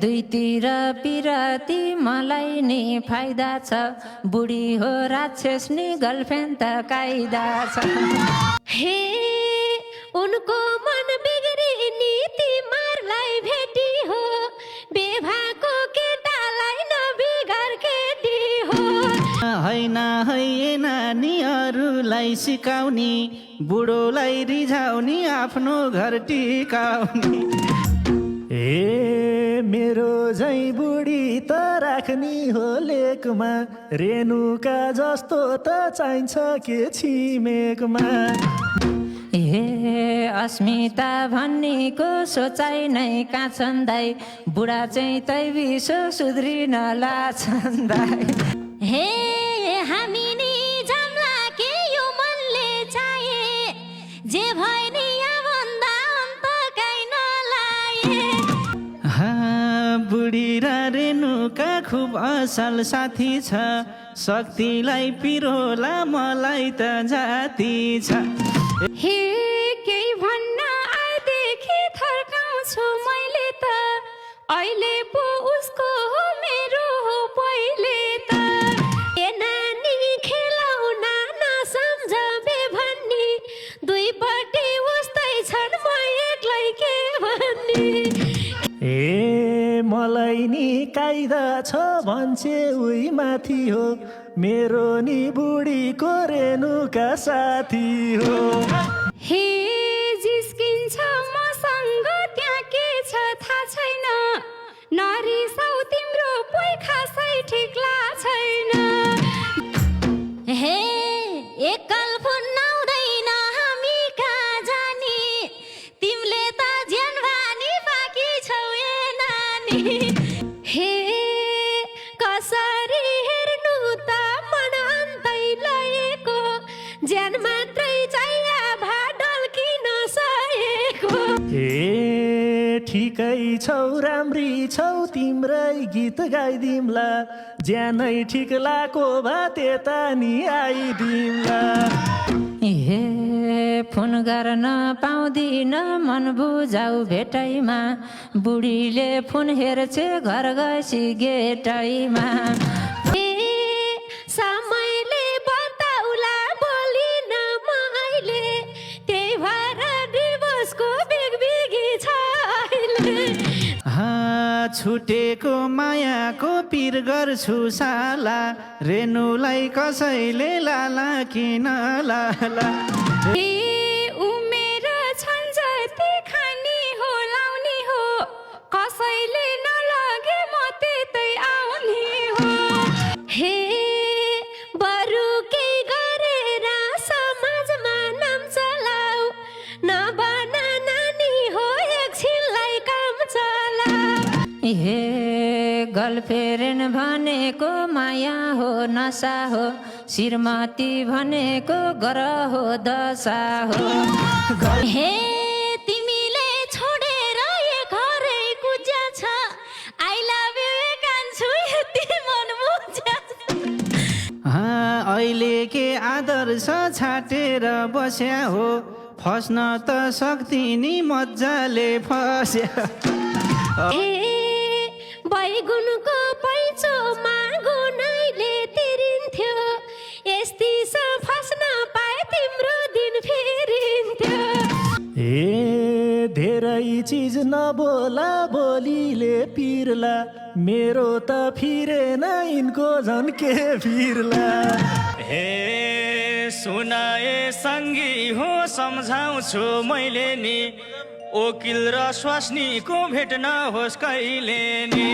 दुईतिर पिरती मलाई नि फाइदा छ बुढी हो राक्षस नि गर्लफ्रेन्ड त कायदा छ हे उनको मन बिग्री नीति मारलाई भेटी हो बेभाको केटालाई नबिगार केटी हो हैन है नानीहरूलाई सिकाउने बुढोलाई रिझाउने आफ्नो घर टिकाउने ए मेरो झै बुढी त राख्ने हो लेकमा रेणुका जस्तो त चाहिन्छ के छिमेकमा ए अस्मिता भन्नेको सोचाइ नै काछन् दाइ बुढा चाहिँ तै विश्व सुध्रिन लाछन् दाइ हे हामी नि जम्ला के यो मनले चाहे जे भए नि यहाँभन्दा अन्त काहीँ नलाए बुढी र रेणुका खुब असल साथी छ शक्तिलाई पिरोला मलाई त जाति छ हे केही भन्न आएदेखि थर्काउँछु मैले त अहिले पो उसको हो मेरो हो पहिले त ए नानी खेलाउन नसम्झ बेभन्नी दुईपट्टि उस्तै छन् म एक्लै के भन्ने ए मलाई नि कायदा छ भन्छे उही माथि हो मेरो नि बुढीको रेणुका साथी हो हे जिस्किन्छ मसँग त्यहाँ के छ थाहा छैन नरिसाउ तिम्रो पोइ खासै ठिक छैन हे एकल फोन आउँदैन हामी कहाँ जाने तिमीले त ज्यान भानी बाँकी छौ ए नानी हे कसरी हेर्नु त मन अन्तै लएको ज्यान मात्रै चाहिया भाडल किन सहेको ए ठिकै छौ राम्री छौ तिम्रै गीत गाइदिम्ला ज्यानै ठिक लाको भा त्यता नि आइदिम्ला ए फोन गर्न पाउँदिन मन बुझाउ भेटैमा बुढीले फोन हेर्छे घर गसी गेटैमा समयले बताउला बोलिन म अहिले त्यही भएर डिभोर्सको बिगबिगी छ अहिले छुटेको मायाको पिर गर्छु साला रेणुलाई कसैले लाला किन लाला उमेर छन् जति खानी हो लाउने हो कसैले नलगे म त्यतै आउने हो हे बरु केही गरेर समाजमा नाम चलाऊ नबना नानी हो एकछिनलाई काम चला हे गर्लफ्रेन्ड भनेको माया हो नसा हो श्रीमती भनेको ग्रह हो दशा हो हे तिमीले छोडेर ए घरै कुज्या छ आई लभ यु कान्छु यति मन बुझ्या अहिले के आदर्श छाटेर बस्या हो फस्न त सक्दिनी मजाले फस्या ए बैगुनको पैँचोमा गुनाइले तिरिन्थ्यो यस्ती फस्न पाए तिम्रो दिन फेरिन्थ्यो ए धेरै चिज नबोला बोलीले पिर्ला मेरो त फिरेन यिनको झन् के फिर्ला हे सुनाए सङ्गी हो सम्झाउँछु मैले नि वकिल र स्वास्नीको भेट नहोस् कहिले नि